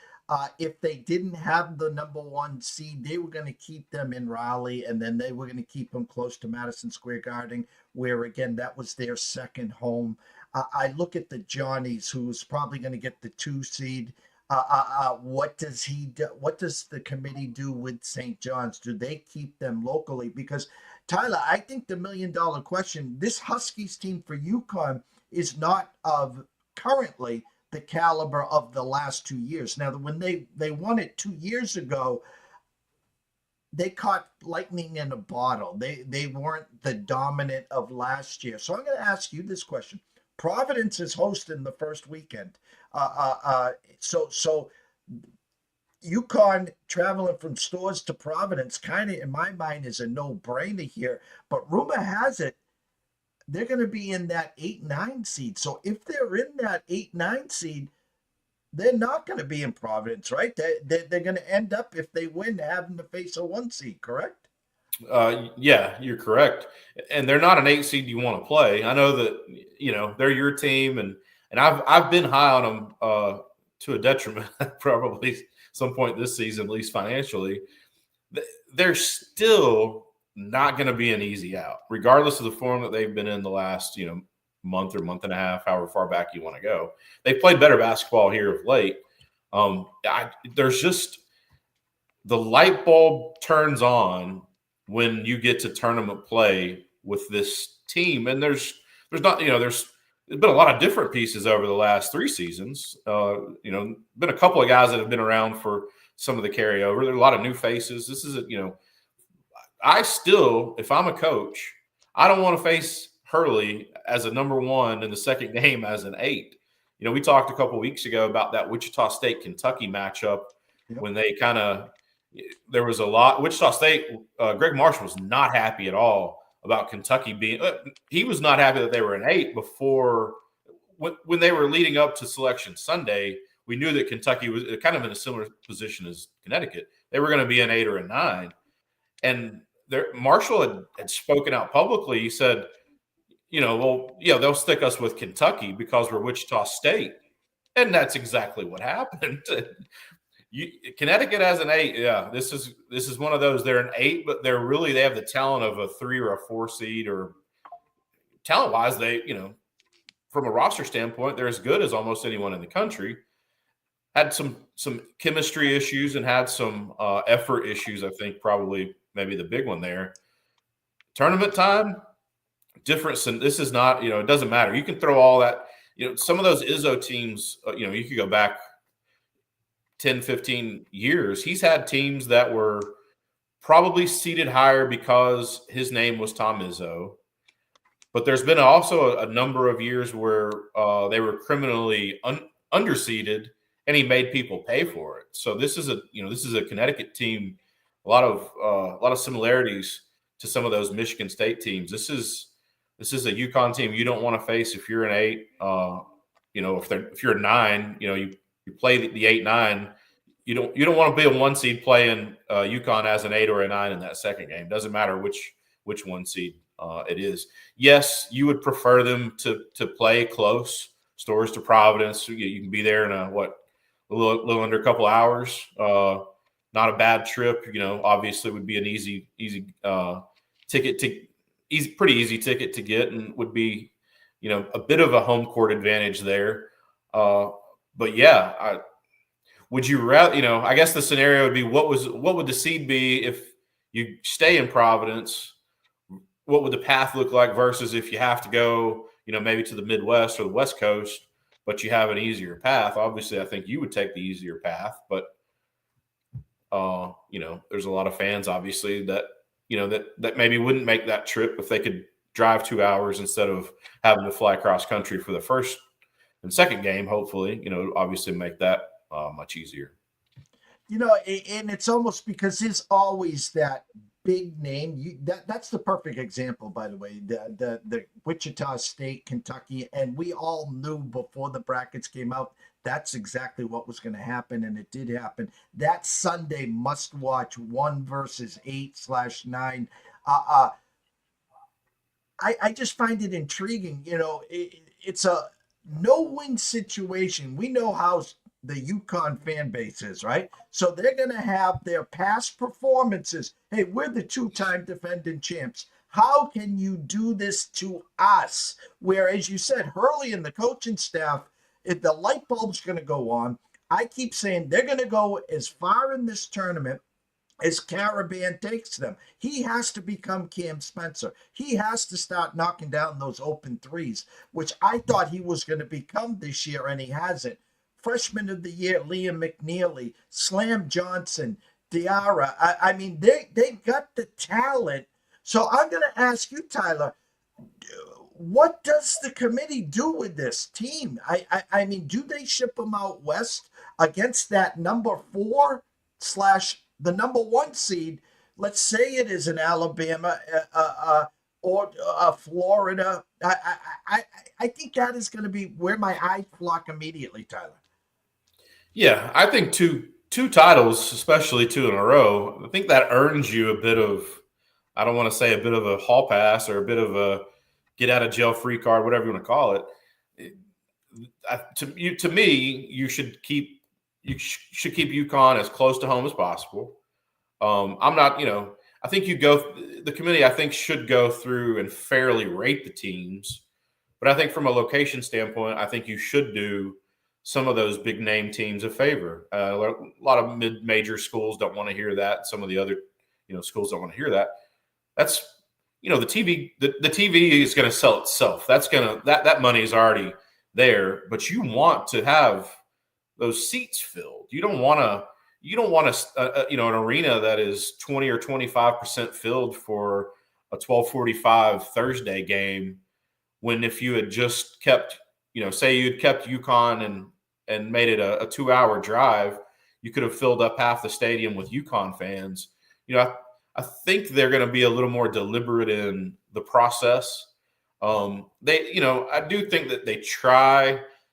If they didn't have the number 1 seed, they were going to keep them in Raleigh, and then they were going to keep them close to Madison Square Garden, where, again, that was their second home. I look at the Johnnies, who's probably going to get the 2 seed. What does he do? What does the committee do with St. John's? Do they keep them locally? Because, Tyler, I think the $1 million question, this Huskies team for UConn is not of currently the caliber of the last 2 years. Now, when they won it 2 years ago, they caught lightning in a bottle. They weren't the dominant of last year. So I'm going to ask you this question. Providence is hosting the first weekend. So UConn traveling from Stores to Providence kind of, in my mind, is a no-brainer here. But rumor has it they're going to be in that 8-9 seed. So if they're in that 8-9 seed, they're not going to be in Providence, right? They're going to end up, if they win, having to face a 1 seed, correct? Yeah, you're correct. And they're not an 8 seed you want to play. I know that, they're your team, and I've been high on them to a detriment probably some point this season, at least financially. They're still not going to be an easy out, regardless of the form that they've been in the last, month or month and a half, however far back you want to go. They played better basketball here of late. There's just the light bulb turns on when you get to tournament play with this team, and there's been a lot of different pieces over the last 3 seasons. Been a couple of guys that have been around for some of the carryover. There are a lot of new faces. This is I still, if I'm a coach, I don't want to face Hurley as a number 1 in the second game as an 8. We talked a couple of weeks ago about that Wichita State Kentucky matchup when they there was a lot. Wichita State, Greg Marshall was not happy at all about Kentucky being. He was not happy that they were an 8 before when they were leading up to Selection Sunday. We knew that Kentucky was kind of in a similar position as Connecticut. They were going to be an 8 or a 9, and Marshall had spoken out publicly. He said, they'll stick us with Kentucky because we're Wichita State. And that's exactly what happened. Connecticut as an 8. Yeah, this is one of those. They're an 8, but they have the talent of a 3 or a 4 seed, or talent-wise, they, from a roster standpoint, they're as good as almost anyone in the country. Had some chemistry issues and had some effort issues, I think, probably maybe the big one there. Tournament time, different. This is not, it doesn't matter. You can throw all that, some of those Izzo teams, you could go back 10, 15 years. He's had teams that were probably seated higher because his name was Tom Izzo. But there's been also a number of years where they were criminally underseeded, and he made people pay for it. So this is a Connecticut team. A lot of similarities to some of those Michigan State teams. This is a UConn team you don't want to face if you're an 8. If you're a 9, you play the 8-9. You don't want to be a 1 seed playing UConn as an 8 or a 9 in that second game. Doesn't matter which 1 seed it is. Yes, you would prefer them to play close, Stores to Providence. You can be there in a little under a couple hours. Not a bad trip, obviously would be an easy ticket pretty easy ticket to get, and would be, a bit of a home court advantage there. But yeah, would you rather, I guess the scenario would be what would the seed be if you stay in Providence? What would the path look like versus if you have to go, maybe to the Midwest or the West Coast, but you have an easier path? Obviously, I think you would take the easier path, but there's a lot of fans obviously that that maybe wouldn't make that trip if they could drive 2 hours instead of having to fly cross country for the first and second game. Hopefully, obviously make that much easier. And it's almost because there's always that big name. That's the perfect example, by the way, the Wichita State, Kentucky, and we all knew before the brackets came out that's exactly what was going to happen, and it did happen. That Sunday must-watch 1 versus 8/9. I just find it intriguing. It's a no-win situation. We know how the UConn fan base is, right? So they're going to have their past performances. Hey, we're the 2-time defending champs. How can you do this to us? Where, as you said, Hurley and the coaching staff, if the light bulb's going to go on, I keep saying they're going to go as far in this tournament as Caravan takes them. He has to become Cam Spencer. He has to start knocking down those open threes, which I thought he was going to become this year, and he hasn't. Freshman of the year, Liam McNeely, Slam Johnson, Diarra. I mean, they've got the talent. So I'm going to ask you, Tyler, what does the committee do with this team? I mean, do they ship them out west against that number 4/ the number 1 seed? Let's say it is in Alabama or Florida. I think that is going to be where my eyes flock immediately, Tyler. Yeah, I think two titles, especially 2 in a row, I think that earns you a bit of, I don't want to say a bit of a hall pass or a bit of a get out of jail free card, whatever you want to call it. To me, you should keep UConn as close to home as possible. I'm not, I think the committee, I think, should go through and fairly rate the teams. But I think from a location standpoint, I think you should do some of those big name teams a favor. A lot of mid-major schools don't want to hear that. Some of the other, schools don't want to hear that. That's, the TV, the TV is going to sell itself. That money is already there, but you want to have those seats filled. You don't want an arena that is 20 or 25% filled for a 12:45 Thursday game. When if you had just kept, say you'd kept UConn and made it a 2-hour drive, you could have filled up half the stadium with UConn fans. I think they're going to be a little more deliberate in the process. I do think that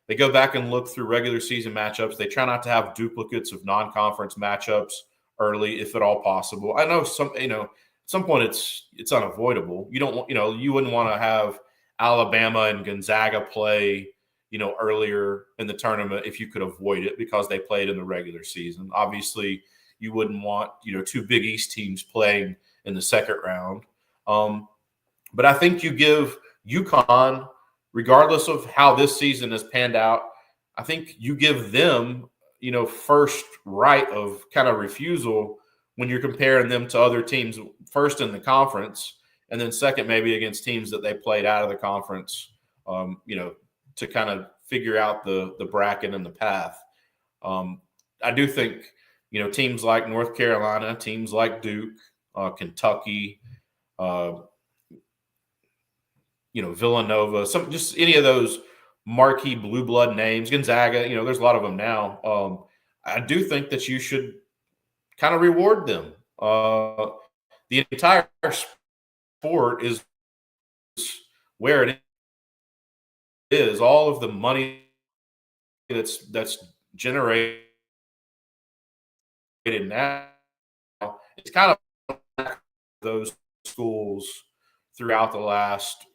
they go back and look through regular season matchups. They try not to have duplicates of non-conference matchups early, if at all possible. I know at some point it's unavoidable. You wouldn't want to have Alabama and Gonzaga play, earlier in the tournament if you could avoid it because they played in the regular season. Obviously, you wouldn't want, 2 Big East teams playing in the second round. But I think you give UConn, regardless of how this season has panned out, I think you give them, first right of kind of refusal when you're comparing them to other teams, first in the conference, and then second maybe against teams that they played out of the conference, to kind of figure out the bracket and the path. I do think, teams like North Carolina, teams like Duke, Kentucky, Villanova, just any of those marquee blue blood names, Gonzaga, there's a lot of them now. I do think that you should kind of reward them. The entire sport is where it is. All of the money that's generated now, it's kind of those schools throughout the last,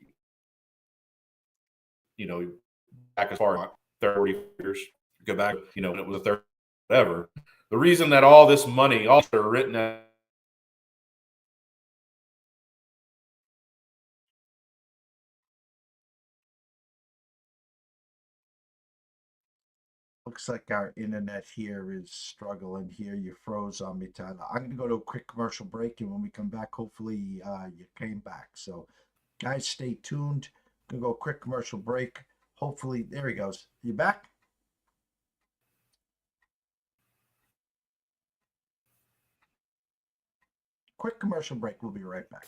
back as far as 30 years, go back, when it was a third, whatever. The reason that all this money also written out, Looks like our internet here is struggling here. You froze on me, Tyler. I'm going to go to a quick commercial break, and when we come back, hopefully you came back. So, guys, stay tuned. Going to go quick commercial break. Hopefully, there he goes. You back? Quick commercial break. We'll be right back.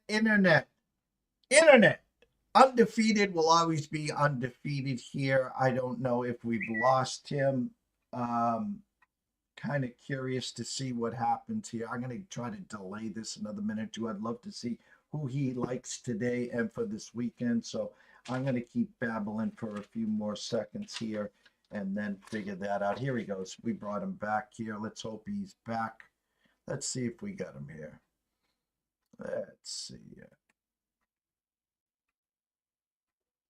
Internet. undefeated will always be undefeated here. I don't know if we've lost him. Kind of curious to see what happens here. I'm going to try to delay this another minute or two. I'd love to see who he likes today and for this weekend. So I'm going to keep babbling for a few more seconds here and then figure that out. Here he goes. We brought him back here. Let's hope he's back. Let's see if we got him here. Let's see.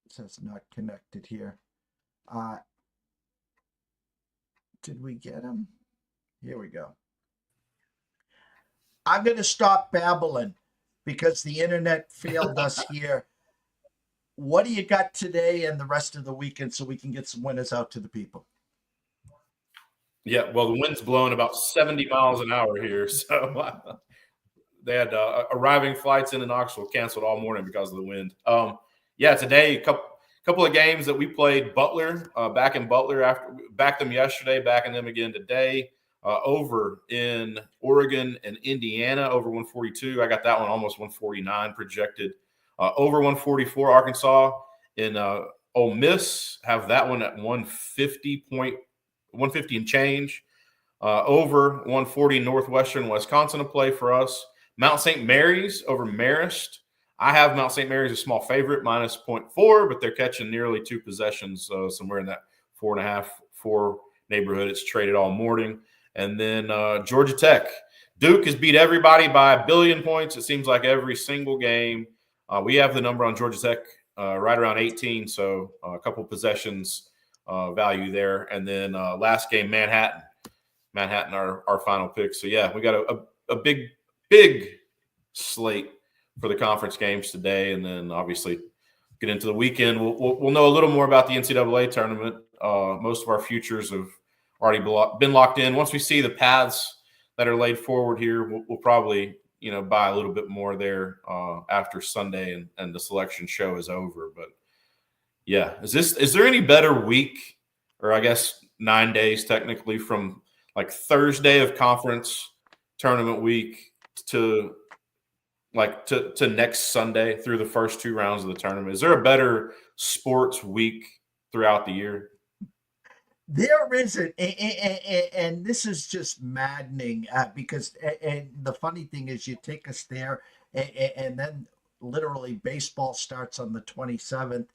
It says not connected here. Did we get him? Here we go. I'm going to stop babbling because the internet failed us here. What do you got today and the rest of the weekend so we can get some winners out to the people? Yeah, well, the wind's blowing about 70 miles an hour here. So they had arriving flights in Knoxville canceled all morning because of the wind. Yeah, today, a couple of games that we played. Butler, back in Butler, after backed them yesterday, backing them again today. Over in Oregon and Indiana, over 142. I got that one almost 149 projected. Over 144, Arkansas in Ole Miss, have that one at 150 and change. Over 140, Northwestern Wisconsin to play for us. Mount St. Mary's over Marist. I have Mount St. Mary's a small favorite, minus 0.4, but they're catching nearly 2 possessions, somewhere in that 4.5, 4 neighborhood. It's traded all morning. And then Georgia Tech. Duke has beat everybody by 1 billion points. It seems like every single game. We have the number on Georgia Tech right around 18, so a couple possessions value there. And then last game, Manhattan. Manhattan, our final pick. So, yeah, we got a big slate for the conference games today. And then, obviously, get into the weekend. We'll know a little more about the NCAA tournament. Most of our futures have already been locked in. Once we see the paths that are laid forward here, we'll probably, buy a little bit more there after Sunday and the selection show is over. But yeah, is there any better week, or I guess 9 days technically, from like Thursday of conference tournament week to next Sunday through the first 2 rounds of the tournament? Is there a better sports week throughout the year? There isn't, and this is just maddening because, and the funny thing is, you take us there, and then literally baseball starts on the 27th,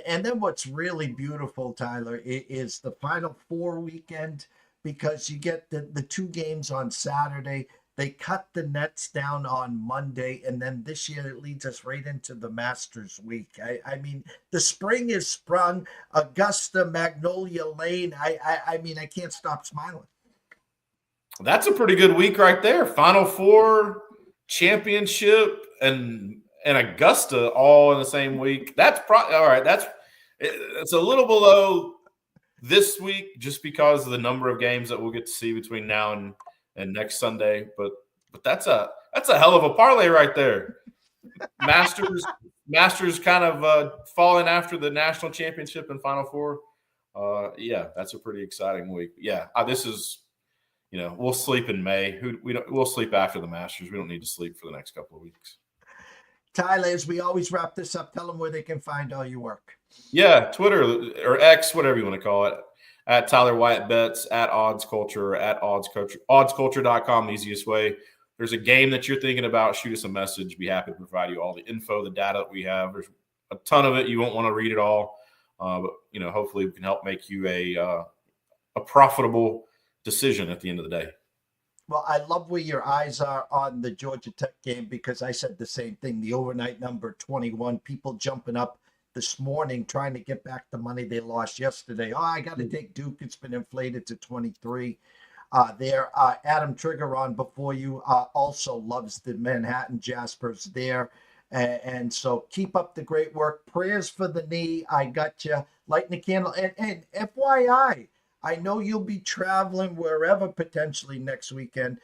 and then what's really beautiful, Tyler, is the Final Four weekend, because you get the 2 games on Saturday. They cut the nets down on Monday, and then this year it leads us right into the Masters week. I mean, the spring is sprung. Augusta, Magnolia Lane. I mean, I can't stop smiling. That's a pretty good week right there. Final Four, championship, and Augusta all in the same week. That's probably all right. It's a little below this week just because of the number of games that we'll get to see between now and next Sunday, but that's a hell of a parlay right there. Masters kind of falling after the national championship and Final Four. Yeah, that's a pretty exciting week. Yeah, this is, we'll sleep in May. We'll sleep after the Masters. We don't need to sleep for the next couple of weeks. Tyler, as we always wrap this up, tell them where they can find all your work. Yeah, Twitter or X, whatever you want to call it. At Tyler Wyatt Bets, at Odds Culture, at Odds Culture, oddsculture.com, the easiest way. There's a game that you're thinking about, shoot us a message. Be happy to provide you all the info, the data that we have. There's a ton of it. You won't want to read it all. But, hopefully we can help make you a profitable decision at the end of the day. Well, I love where your eyes are on the Georgia Tech game, because I said the same thing. The overnight number 21, people jumping up this morning trying to get back the money they lost yesterday. Oh, I got to take Duke. It's been inflated to 23. There, Adam Trigger on before you also loves the Manhattan Jaspers there. And so keep up the great work. Prayers for the knee. I got you. Lighting the candle. And FYI, I know you'll be traveling wherever potentially next weekend.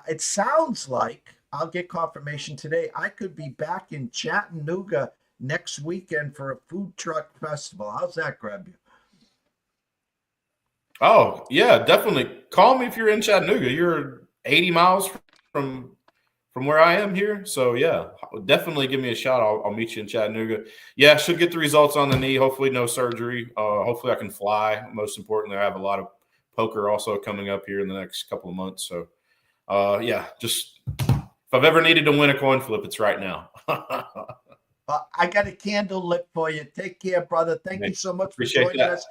It sounds like, I'll get confirmation today, I could be back in Chattanooga next weekend for a food truck festival. How's that grab you? Oh, yeah, definitely. Call me if you're in Chattanooga. You're 80 miles from from where I am here. So yeah, definitely give me a shot. I'll meet you in Chattanooga. Yeah, should get the results on the knee. Hopefully no surgery. Hopefully I can fly. Most importantly, I have a lot of poker also coming up here in the next couple of months. So yeah, just if I've ever needed to win a coin flip, it's right now. I got a candle lit for you. Take care, brother. Thank you so much for Appreciate joining that. us.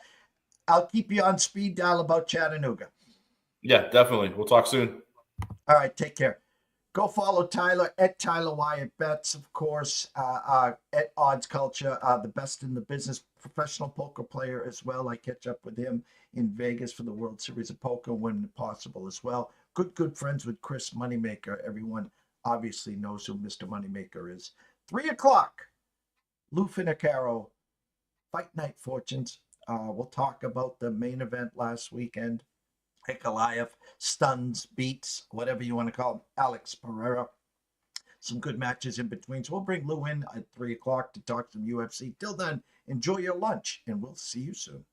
I'll keep you on speed dial about Chattanooga. Yeah, definitely. We'll talk soon. All right, take care. Go follow Tyler at Tyler Wyatt Bets, of course, at Odds Culture, the best in the business, professional poker player as well. I catch up with him in Vegas for the World Series of Poker when possible as well. Good friends with Chris Moneymaker. Everyone obviously knows who Mr. Moneymaker is. 3 o'clock, Lou Finocchiaro, Fight Night Fortunes. We'll talk about the main event last weekend. Ankaliev, stuns, beats, whatever you want to call him, Alex Pereira. Some good matches in between. So we'll bring Lou in at 3 o'clock to talk some UFC. Till then, enjoy your lunch, and we'll see you soon.